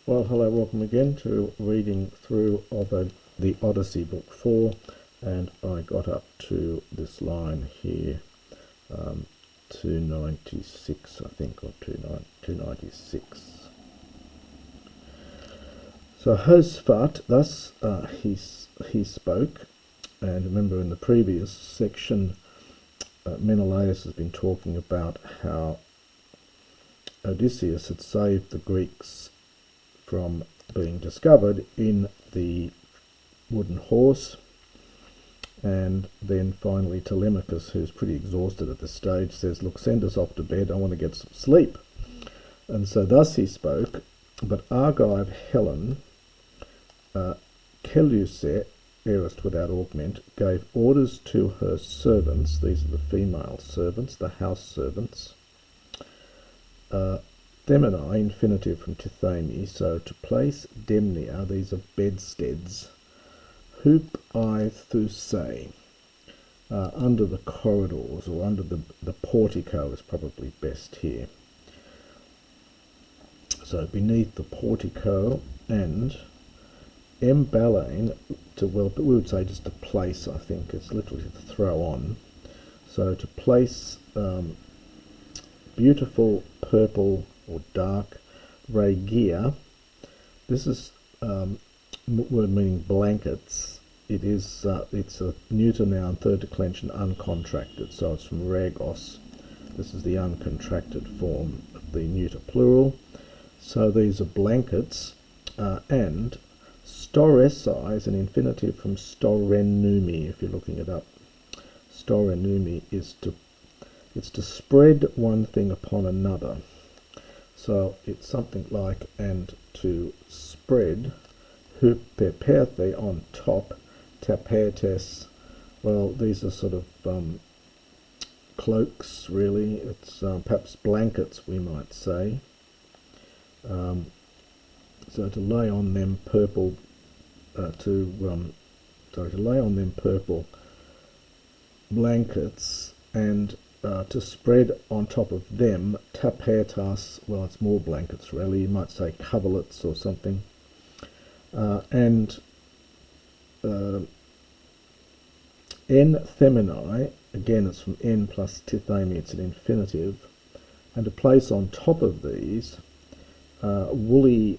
Well, hello, welcome again to reading through of the Odyssey book 4, and I got up to this line here, 296, I think, or 296. So Hosfat, thus he spoke, and remember in the previous section, Menelaus has been talking about how Odysseus had saved the Greeks from being discovered in the wooden horse, and then finally Telemachos, who's pretty exhausted at this stage, says, look, send us off to bed, I want to get some sleep. And so thus he spoke, but Argive Helen, Keluse, heiress without augment, gave orders to her servants, these are the female servants, the house servants, Demini, infinitive from Tithami, so to place Demnia, these are bedsteads, hoop I thusei, under the corridors, or under the portico is probably best here. So beneath the portico, and embalain, we would say just to place, I think, it's literally to throw on. So to place beautiful purple or dark regia. This is word meaning blankets. It's a neuter noun, third declension, uncontracted. So it's from regos. This is the uncontracted form of the neuter plural. So these are blankets, and storesai is an infinitive from storenumi. If you're looking it up, storenumi is to spread one thing upon another. So it's something like, and to spread, hupeperte on top, tapetes, well, these are sort of cloaks, really. It's perhaps blankets, we might say. So to lay on them purple, to lay on them purple blankets, and to spread on top of them tapetas, well, it's more blankets really, you might say coverlets or something, and en theminai, again it's from en plus tithami, it's an infinitive, and to place on top of these woolly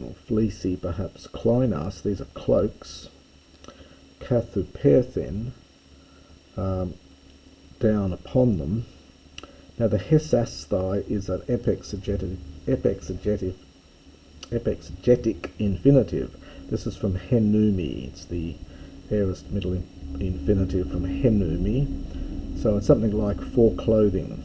or fleecy, perhaps, kleinas, these are cloaks, kathuperthen, down upon them. Now the hesasthai is an epexegetic infinitive. This is from henumi. It's the aorist middle infinitive from henumi. So it's something like for clothing.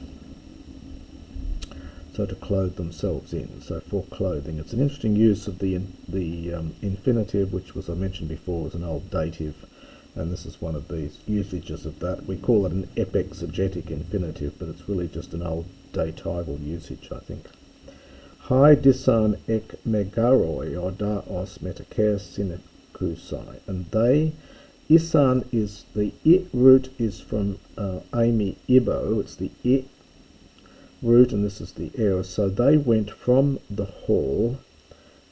So to clothe themselves in. So for clothing. It's an interesting use of the infinitive, which was, I mentioned before, was an old dative. And this is one of these usages of that. We call it an epexegetic infinitive, but it's really just an old datival usage, I think. Hai disan ek megaroi, or daos metaker sinekusai. And they, isan is, the it root is from Amy Ibo, it's the it root, and this is the aorist. So they went from the hall,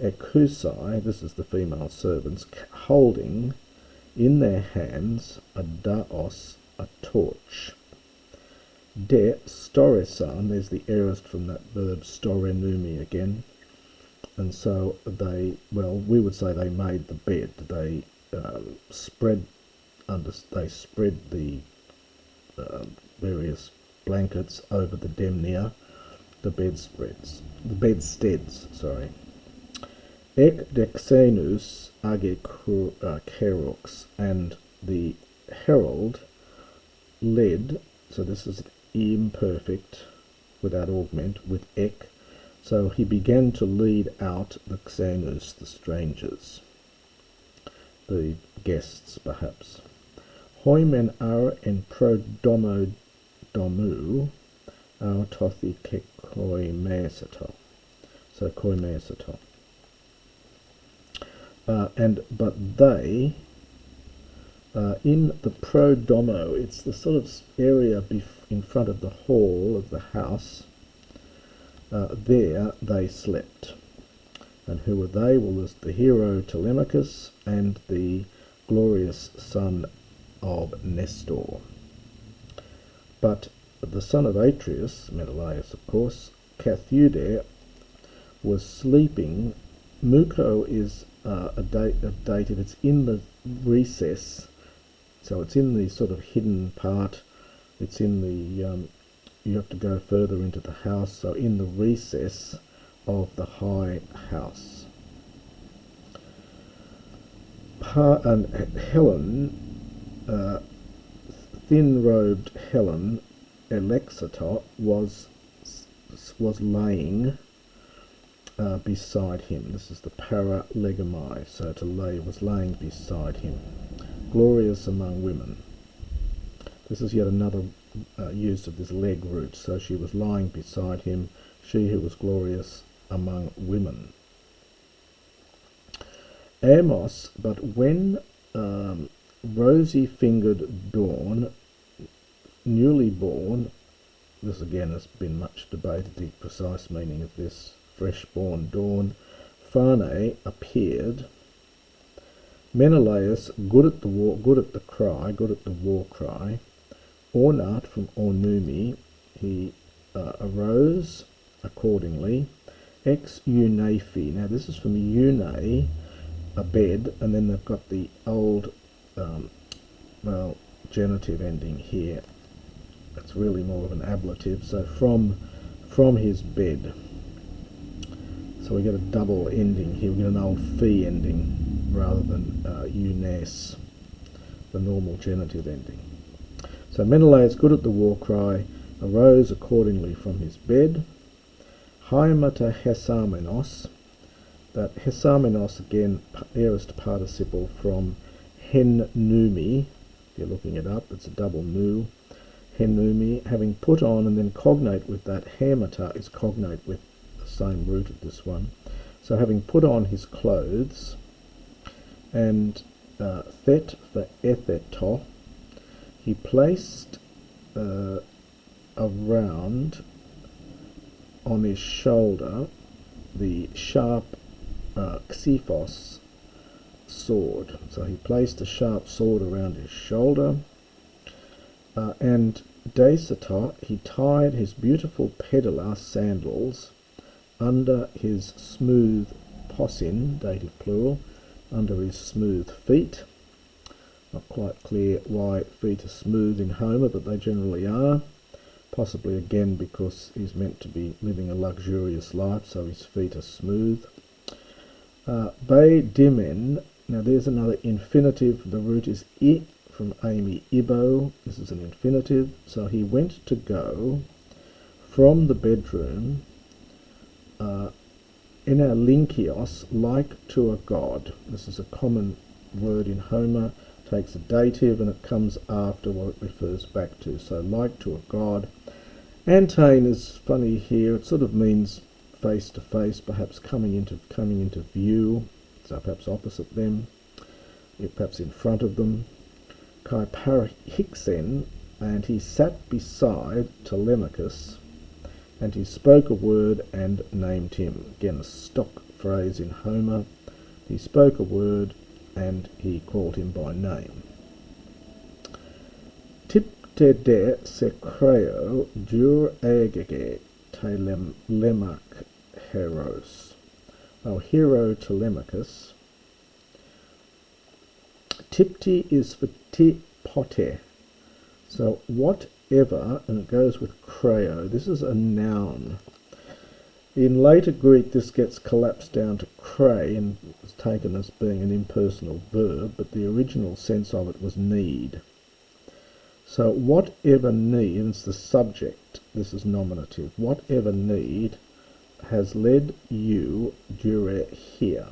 ekusai, this is the female servants, holding in their hands a daos, a torch. De storesan, there's the aorist from that verb storenumi again. And so they, well, we would say they made the bed. They spread the various blankets over the demnia, the bedsteads, sorry. Ek dexenus age kerox, and the herald led, so this is imperfect without augment, with ek, so he began to lead out the xenus, the strangers, the guests perhaps. Hoimen ar en pro domo domu autothi ke koimesato, so koimesato. But they, in the pro domo, it's the sort of area in front of the hall of the house, there they slept. And who were they? Well, there's the hero Telemachos and the glorious son of Nestor. But the son of Atreus, Menelaus of course, Catheude, was sleeping. Muco is a dative. It's in the recess, so it's in the sort of hidden part. It's in the you have to go further into the house, so in the recess of the high house. And Helen, thin-robed Helen, Alexata, was laying beside him. This is the paralegomai, so to lay, was laying beside him. Glorious among women. This is yet another use of this leg root. So she was lying beside him, she who was glorious among women. Amos, but when rosy-fingered dawn, newly born, this again has been much debated, the precise meaning of this, fresh-born dawn, Phane appeared. Menelaus, good at the war cry, Ornat from Ornumi, he arose accordingly. Ex Eunaphe, now this is from Eune, a bed, and then they've got the old, genitive ending here. It's really more of an ablative, so from his bed. So we get a double ending here, we get an old phi ending rather than Eunice, the normal genitive ending. So Menelaus, good at the war cry, arose accordingly from his bed. Haimata Hesamenos, that Hesamenos again, aorist participle from Hennumi, if you're looking it up, it's a double nu. Hennumi, having put on, and then cognate with that, Haimata is cognate with the same root of this one. So having put on his clothes, and thet for etheto, he placed around on his shoulder the sharp Xephos sword. So he placed a sharp sword around his shoulder, and Deisata, he tied his beautiful pedala sandals under his smooth possin, dative plural, under his smooth feet. Not quite clear why feet are smooth in Homer, but they generally are. Possibly again because he's meant to be living a luxurious life, so his feet are smooth. Be dimen, now there's another infinitive. The root is I from Amy Ibo. This is an infinitive. So he went to go from the bedroom in our linkios, like to a god. This is a common word in Homer. Takes a dative and it comes after what it refers back to. So like to a god. Antane is funny here. It sort of means face to face, perhaps coming into view. So perhaps opposite them, perhaps in front of them. Kai parahixen, and he sat beside Telemachos, and he spoke a word and named him. Again, a stock phrase in Homer. He spoke a word and he called him by name. Tipte de secreo dur egege telemach heros. Our hero Telemachos. Tipti is for tipote. So whatever, and it goes with creo. This is a noun. In later Greek, this gets collapsed down to cray and was taken as being an impersonal verb, but the original sense of it was need. So whatever need, and it's the subject, this is nominative, whatever need has led you, dure here,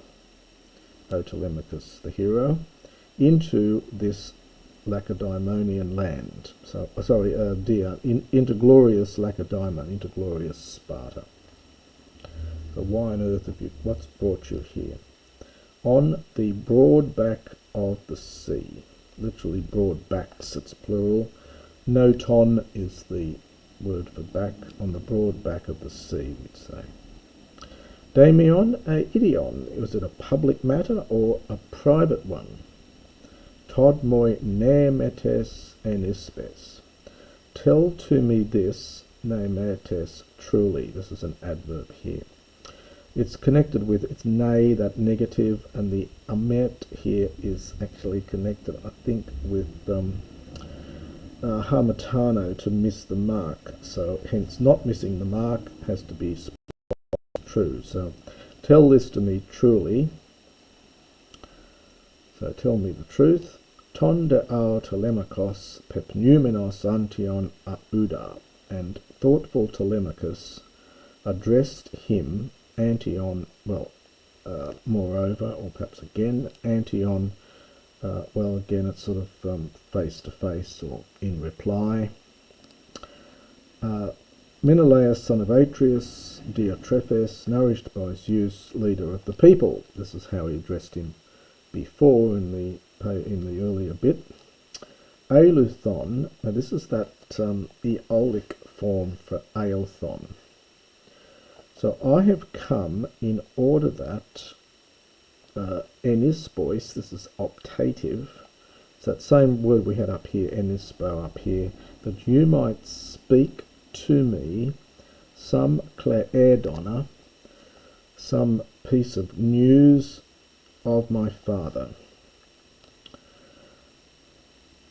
O Telemachos, the hero, into this Lacedaemonian land. So, into glorious Lacedaemon, into glorious Sparta. So why on earth have you, what's brought you here? On the broad back of the sea. Literally broad backs, it's plural. Noton is the word for back. On the broad back of the sea, we'd say. Daimion a idion, was it a public matter or a private one? Tod moi nemetes enispes. Tell to me this, nemetes, truly. This is an adverb here. It's connected with, it's ne, that negative, and the amet here is actually connected, I think, with harmatano, to miss the mark. So hence not missing the mark has to be true. So tell this to me truly. So tell me the truth. Ton de ao Telemachos pepnumenos antion auda. And thoughtful Telemachus addressed him, Antion, well, moreover, or perhaps again, Antion, well, again, it's sort of face to face or in reply. Menelaus, son of Atreus, Diotrephes, nourished by Zeus, leader of the people. This is how he addressed him before in the earlier bit. Eiluthon, now this is that Aeolic form for Aelthon. So I have come in order that enispois, this is optative, it's that same word we had up here, enispo up here, that you might speak to me some claerdona, some piece of news of my father.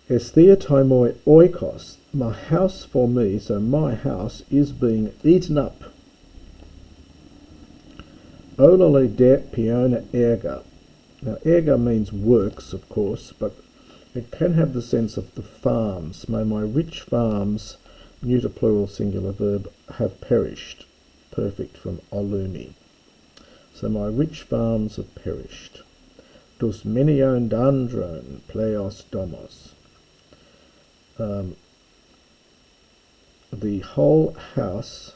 Estheotimoi oikos, my house for me, so my house is being eaten up. Olole de piona erga. Now erga means works, of course, but it can have the sense of the farms. May my rich farms, neuter plural singular verb, have perished. Perfect from olumi. So my rich farms have perished. Dus menion dandron pleos domos. The whole house,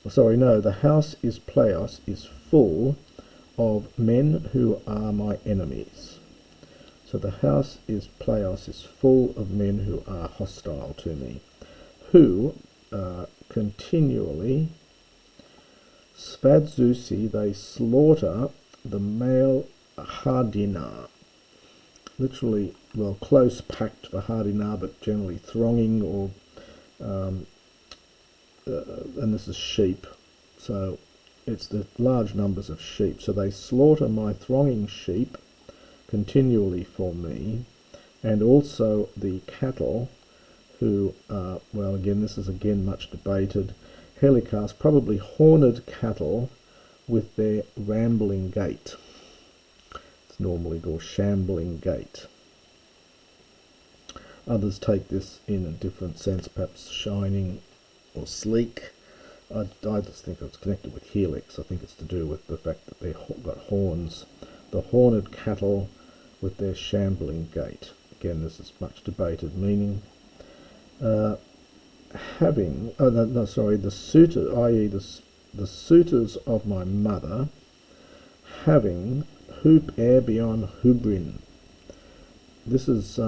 sorry, no, the house is pleos, is full of men who are my enemies. So the house is pleos, is full of men who are hostile to me, who continually svadzusi, they slaughter the male hardina, literally, well, close packed for hardina, but generally thronging, or and this is sheep, so it's the large numbers of sheep. So they slaughter my thronging sheep continually for me, and also the cattle, who are, well, again, this is again much debated, helicas, probably horned cattle with their rambling gait. It's normally called shambling gait. Others take this in a different sense, perhaps shining or sleek. I just think it's connected with helix. I think it's to do with the fact that they've got horns. The horned cattle with their shambling gait. Again, this is much debated meaning. The suitor, i.e. the suitors of my mother, having hoop erbion hubrin. This is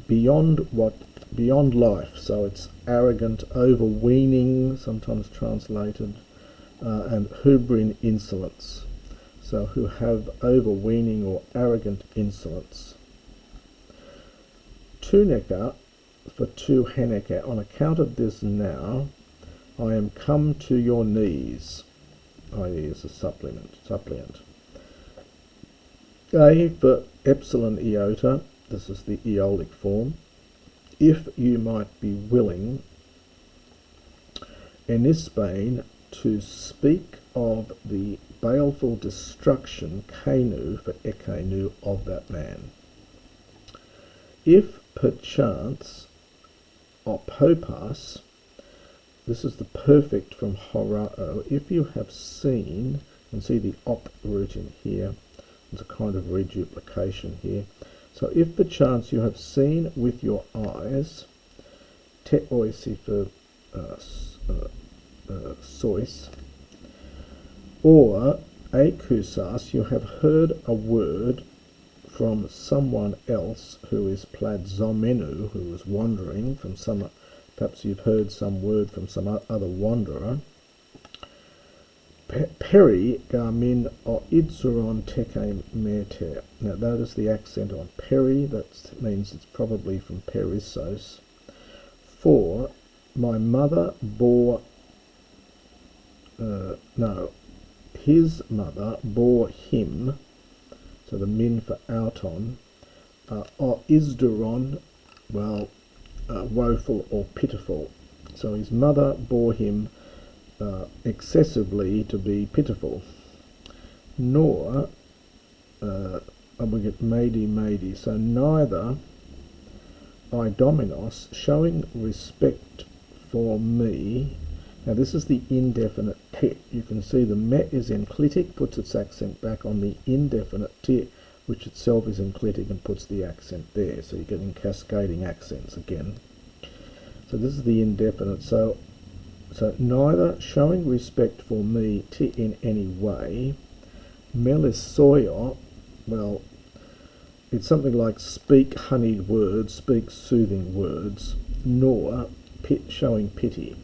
beyond life, so it's arrogant, overweening, sometimes translated, and hubrin, insolence. So who have overweening or arrogant insolence. Tunica for tu heneka, on account of this now, I am come to your knees, i.e. as a suppliant. A for epsilon iota, this is the Aeolic form. If you might be willing, enispain, to speak of the baleful destruction, kenu for ekenu, of that man. If perchance, opopas, this is the perfect from horao, if you have seen, and see the op root in here, there's a kind of reduplication here. So if perchance you have seen with your eyes, te oisi for sois, or akusas, you have heard a word from someone else who is pladzomenu, who is wandering from some, perhaps you've heard some word from some other wanderer. Peri garmin o idzuron teke meter. Now notice the accent on peri, that means it's probably from Perissos. For my mother bore, his mother bore him, so the min for auton, o isduron, well, woeful or pitiful. So his mother bore him excessively to be pitiful. Nor, we get madi, so neither Idomenos, showing respect for me. Now this is the indefinite te. You can see the me is enclitic, puts its accent back on the indefinite te, which itself is enclitic and puts the accent there. So you're getting cascading accents again. So this is the indefinite. So neither showing respect for me te in any way. Melissoio, well, it's something like speak honeyed words, speak soothing words, nor showing pity.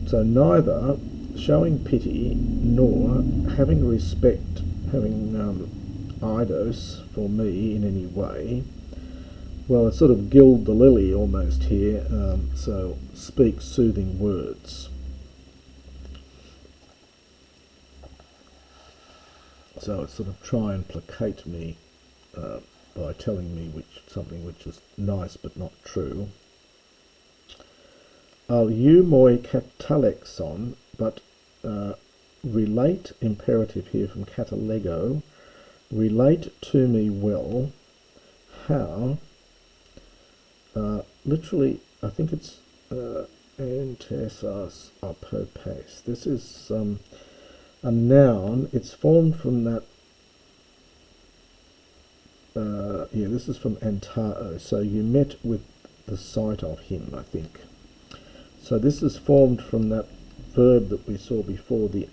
So neither showing pity nor having respect, having eidos for me in any way. Well, it's sort of gild the lily almost here, so speak soothing words. So it's sort of try and placate me by telling me something which is nice but not true. Al you moi katalexon, but relate, imperative here from katalego, relate to me well how, literally, I think it's antesas apopes. This is a noun. It's formed from that, this is from antao, so you met with the sight of him, I think. So this is formed from that verb that we saw before, the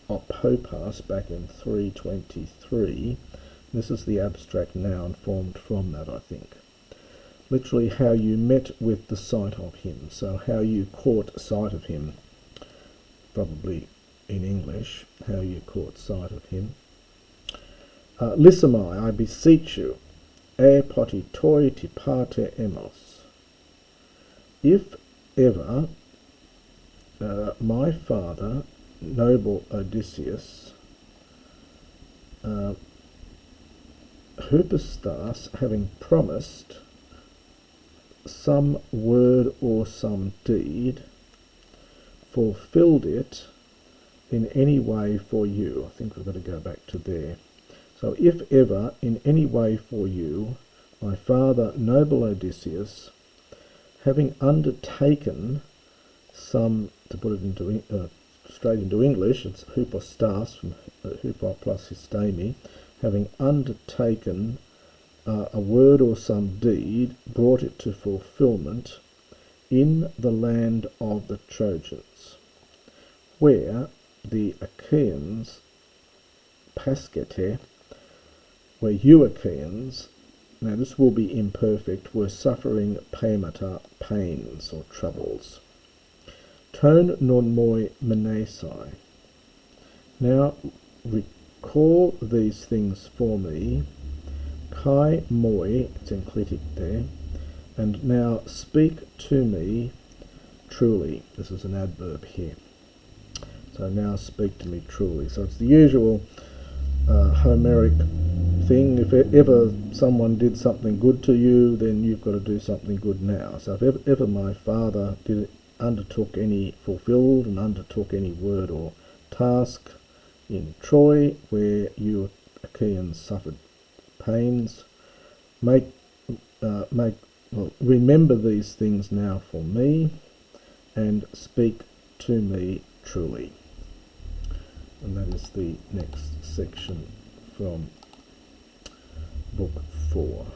opopas, back in 323. This is the abstract noun formed from that, I think. Literally, how you met with the sight of him, so how you caught sight of him, probably in English, how you caught sight of him. Lissamai, I beseech you, e poti toi tipate emos. If ever my father, noble Odysseus, hypostas, having promised some word or some deed, fulfilled it in any way for you. I think we've got to go back to there. So if ever in any way for you, my father, noble Odysseus, having undertaken some, to put it into straight into English, it's hypostas, from hypo plus histemi, having undertaken a word or some deed, brought it to fulfillment in the land of the Trojans, where the Achaeans, paskete, where you Achaeans, now this will be imperfect, were suffering paemata, pains or troubles. Ton non moi menesai. Now recall these things for me. Kai moi, it's enclitic there, and now speak to me truly. This is an adverb here. So now speak to me truly. So it's the usual Homeric thing. If ever someone did something good to you, then you've got to do something good now. So if ever my father fulfilled and undertook any word or task in Troy where you Achaeans suffered pains, remember these things now for me, and speak to me truly. And that is the next section from Book 4.